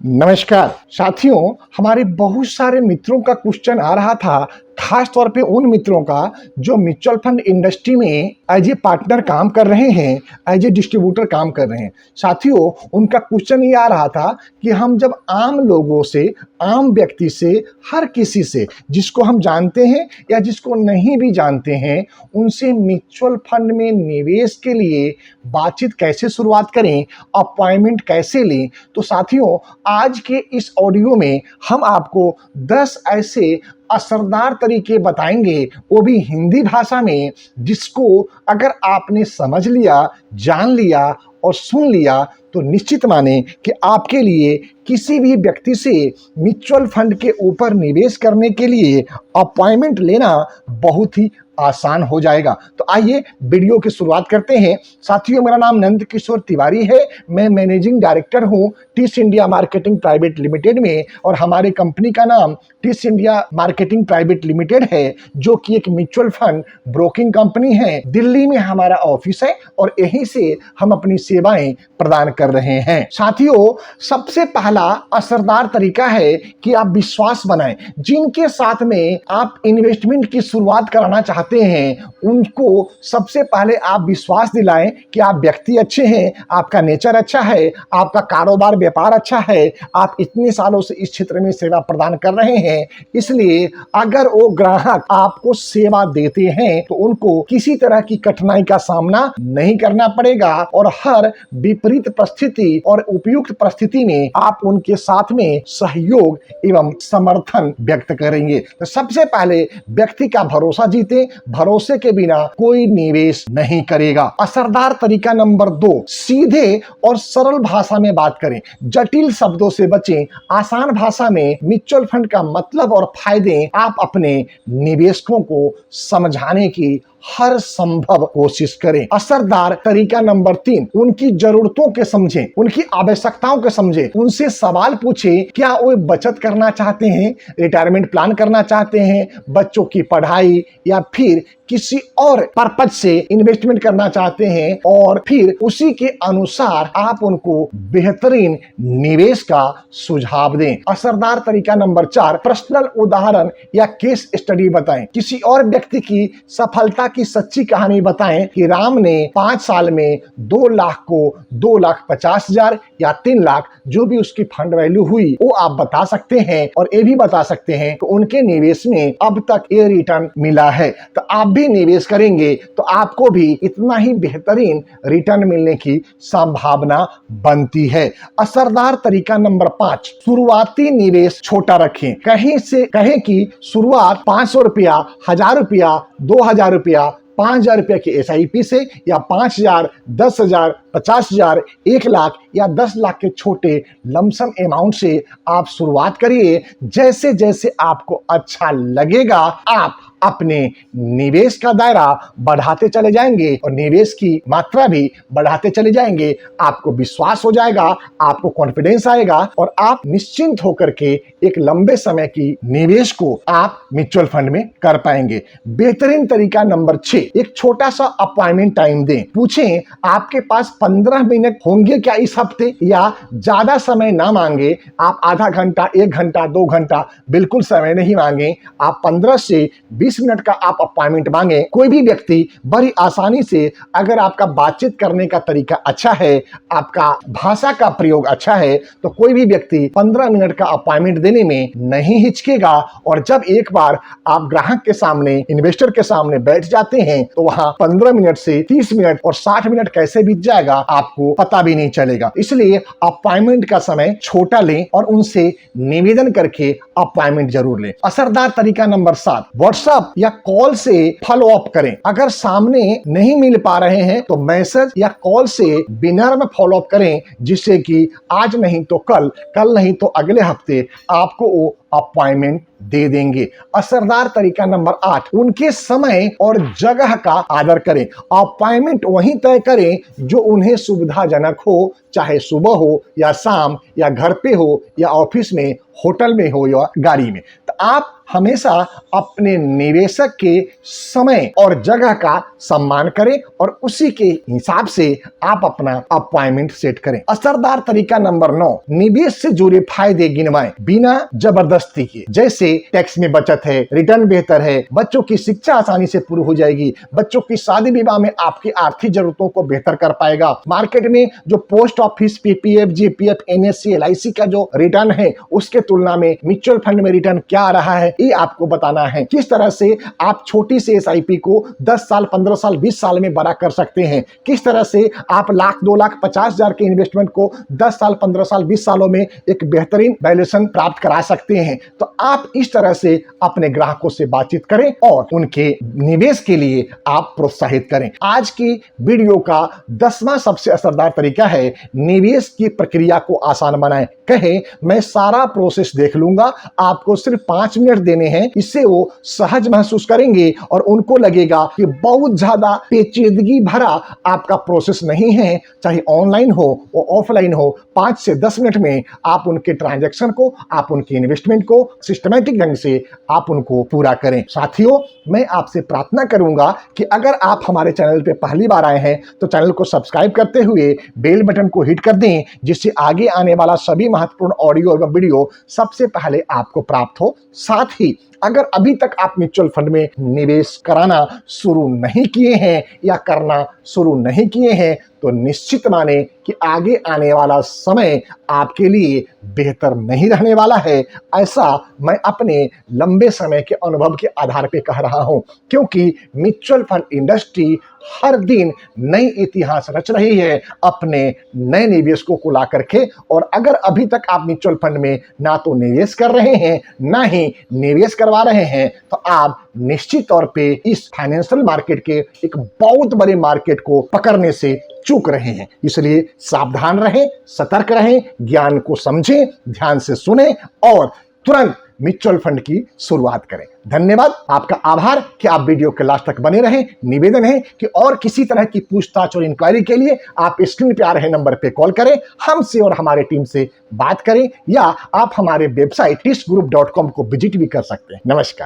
नमस्कार साथियों, हमारे बहुत सारे मित्रों का क्वेश्चन आ रहा था, खास तौर पे उन मित्रों का जो म्यूचुअल फंड इंडस्ट्री में एज ए पार्टनर काम कर रहे हैं, एज ए डिस्ट्रीब्यूटर काम कर रहे हैं। साथियों, उनका क्वेश्चन ये आ रहा था कि हम जब आम लोगों से, आम व्यक्ति से, हर किसी से जिसको हम जानते हैं या जिसको नहीं भी जानते हैं, उनसे म्यूचुअल फंड में निवेश के लिए बातचीत कैसे शुरुआत करें, अपॉइंटमेंट कैसे लें। तो साथियों, आज के इस ऑडियो में हम आपको 10 ऐसे असरदार तरीके बताएंगे, वो भी हिंदी भाषा में, जिसको अगर आपने समझ लिया, जान लिया और सुन लिया तो निश्चित माने कि आपके लिए किसी भी व्यक्ति से म्यूचुअल फंड के ऊपर निवेश करने के लिए अपॉइंटमेंट लेना बहुत ही आसान हो जाएगा। तो आइए वीडियो की शुरुआत करते हैं। साथियों, मेरा नाम नंद किशोर तिवारी है। मैं मैनेजिंग डायरेक्टर हूं Tis India marketing private limited में, और हमारे कंपनी का नाम Tis India marketing private limited है, जो कि एक म्यूचुअल फंड ब्रोकिंग कंपनी है। दिल्ली में हमारा ऑफिस है और यहीं से हम अपनी सेवाएं प्रदान कर रहे हैं। साथियों, सबसे पहला असरदार तरीका है कि आप विश्वास बनाएं। जिनके साथ में आप इन्वेस्टमेंट की शुरुआत कराना चाहते हैं, उनको सबसे पहले आप विश्वास दिलाएं कि आप व्यक्ति अच्छे हैं, आपका नेचर अच्छा है, आपका कारोबार व्यापार अच्छा है, आप इतने सालों से इस क्षेत्र में सेवा प्रदान कर रहे हैं। इसलिए अगर वो ग्राहक आपको सेवा देते हैं तो उनको किसी तरह की कठिनाई का सामना नहीं करना पड़ेगा, और हर विपरीत परिस्थिति और उपयुक्त परिस्थिति में आप उनके साथ में सहयोग एवं समर्थन व्यक्त करेंगे। तो सबसे पहले व्यक्ति का भरोसा जीते। भरोसे के बिना कोई निवेश नहीं करेगा। असरदार तरीका नंबर 2, सीधे और सरल भाषा में बात करें। जटिल शब्दों से बचें। आसान भाषा में म्यूचुअल फंड का मतलब और फायदे आप अपने निवेशकों को समझाने की हर संभव कोशिश करें। असरदार तरीका नंबर 3, उनकी जरूरतों के समझें, उनकी आवश्यकताओं के समझें। उनसे सवाल पूछें, क्या वो बचत करना चाहते हैं, रिटायरमेंट प्लान करना चाहते हैं, बच्चों की पढ़ाई, या फिर किसी और पर्पज से इन्वेस्टमेंट करना चाहते हैं, और फिर उसी के अनुसार आप उनको बेहतरीन निवेश का सुझाव दें। असरदार तरीका नंबर 4, पर्सनल उदाहरण या केस स्टडी बताएं। किसी और व्यक्ति की सफलता की सच्ची कहानी बताएं कि राम ने 5 साल में 2 लाख को 2,50,000 या 3 लाख, जो भी उसकी फंड वैल्यू हुई, वो आप बता सकते हैं, और ये भी बता सकते हैं कि उनके निवेश में अब तक ये रिटर्न मिला है। तो आप भी निवेश करेंगे तो आपको भी इतना ही बेहतरीन रिटर्न मिलने की संभावना बनती है। असरदार तरीका नंबर 5, शुरुआती निवेश छोटा रखें। कहें कि शुरुआत 500 रुपया, 1000 रुपया, 2000 रुपया, 5000 रुपया की SIP से, या 5000, 10,000, 50,000, 1 लाख या 10 लाख के छोटे लमसम अमाउंट से आप शुरुआत करिए। जैसे जैसे आपको अच्छा लगेगा, आप अपने निवेश का दायरा बढ़ाते चले जाएंगे और निवेश की मात्रा भी बढ़ाते चले जाएंगे। आपको विश्वास हो जाएगा, आपको कॉन्फिडेंस आएगा, और आप निश्चिंत होकर के एक लंबे समय की निवेश को आप म्यूचुअल फंड में कर पाएंगे। बेहतरीन तरीका नंबर 6, एक छोटा सा अपॉइंटमेंट टाइम दें। पूछें, आपके पास 15 मिनट होंगे क्या इस हफ्ते, या ज्यादा समय ना मांगे। आप आधा घंटा, 1 घंटा, 2 घंटा बिल्कुल समय नहीं मांगे। आप 15 से 20 मिनट का आप अपॉइंटमेंट मांगे। कोई भी व्यक्ति बड़ी आसानी से, अगर आपका बातचीत करने का तरीका अच्छा है, आपका भाषा का प्रयोग अच्छा है, तो कोई भी व्यक्ति 15 मिनट का अपॉइंटमेंट देने में नहीं हिचकेगा। और जब एक बार आप ग्राहक के सामने, इन्वेस्टर के सामने बैठ जाते हैं, तो वहां 15 मिनट से 30 मिनट और 60 मिनट कैसे बीत जाएगा आपको पता भी नहीं चलेगा। इसलिए अपॉइंटमेंट का समय छोटा लें और उनसे निवेदन करके अपॉइंटमेंट जरूर लें। असरदार तरीका नंबर 7, व्हाट्सएप या कॉल से फॉलो अप करें। अगर सामने नहीं मिल पा रहे हैं तो मैसेज या कॉल से विनम्र फॉलो अप करें, जिससे कि आज नहीं तो कल, कल नहीं तो अगले हफ्ते आपको वो अपॉइंटमेंट दे देंगे। असरदार तरीका नंबर 8, उनके समय और जगह का आदर करें। अपॉइंटमेंट वहीं तय करें जो उन्हें सुविधाजनक हो, चाहे सुबह हो या शाम या घर पे हो या ऑफिस में, होटल में हो या गाड़ी में। तो आप हमेशा अपने निवेशक के समय और जगह का सम्मान करें और उसी के हिसाब से आप अपना अपॉइंटमेंट सेट करें। असरदार तरीका नंबर 9, निवेश से जुड़े फायदे गिनवाएं बिना जबरदस्ती के। जैसे टैक्स में बचत है, रिटर्न बेहतर है, बच्चों की शिक्षा आसानी से पूरी हो जाएगी, बच्चों की शादी विवाह में आपकी आर्थिक जरूरतों को बेहतर कर पाएगा, मार्केट में जो post office, PPF, GPF, NSC, LIC का जो रिटर्न है उसके तुलना में म्यूचुअल फंड में रिटर्न क्या आ रहा है, ये आपको बताना है। किस तरह से आप छोटी सी एसआईपी को 10 साल, 15 साल, 20 साल में बड़ा कर सकते हैं। किस तरह से आप लाख, 2 लाख, 50,000 के इन्वेस्टमेंट को 10 साल, 15 साल, 20 सालों में एक बेहतरीन वैल्यूएशन प्राप्त करा सकते हैं। तो आप इस तरह से अपने ग्राहकों से बातचीत करें और उनके निवेश के लिए आप प्रोत्साहित करें। आज की वीडियो का 10वां सबसे असरदार तरीका है निवेश की प्रक्रिया को आसान बनाएं। कहें मैं सारा प्रोसेस देख लूंगा, आपको सिर्फ 5 मिनट देने हैं। इससे वो सहज महसूस करेंगे और उनको लगेगा कि बहुत ज्यादा पेचीदगी भरा आपका प्रोसेस नहीं है। चाहे ऑनलाइन हो वो ऑफलाइन हो, 5 से 10 मिनट में आप उनके ट्रांजैक्शन को, आप उनके इन्वेस्टमेंट को सिस्टमैटिक ढंग से आप उनको पूरा करें। साथियों, मैं आपसे प्रार्थना करूंगा कि अगर आप हमारे चैनल पे पहली बार आए हैं तो चैनल को सब्सक्राइब करते हुए बेल बटन को हिट कर दें, जिससे आगे आने वाला सभी महत्वपूर्ण ऑडियो एवं वीडियो सबसे पहले आपको प्राप्त हो। साथ ही अगर अभी तक आप म्यूचुअल फंड में निवेश कराना शुरू नहीं किए हैं या करना शुरू नहीं किए हैं तो निश्चित माने कि आगे आने वाला समय आपके लिए बेहतर नहीं रहने वाला है। ऐसा मैं अपने लंबे समय के अनुभव के आधार पर कह रहा हूं, क्योंकि म्यूचुअल फंड इंडस्ट्री हर दिन नई इतिहास रच रही है अपने नए निवेशकों को ला करके। और अगर अभी तक आप म्यूचुअल फंड में ना तो निवेश कर रहे हैं ना ही निवेश करवा रहे हैं तो आप निश्चित तौर पे इस फाइनेंशियल मार्केट के एक बहुत बड़े मार्केट को पकड़ने से चूक रहे हैं। इसलिए सावधान रहें, सतर्क रहें, ज्ञान को समझें, ध्यान से सुनें और तुरंत म्यूचुअल फंड की शुरुआत करें। धन्यवाद, आपका आभार कि आप वीडियो के लास्ट तक बने रहें। निवेदन है कि और किसी तरह की पूछताछ और इंक्वायरी के लिए आप स्क्रीन पे आ रहे नंबर पे कॉल करें, हमसे और हमारे टीम से बात करें, या आप हमारे वेबसाइट tisgroup.com को विजिट भी कर सकते हैं। नमस्कार।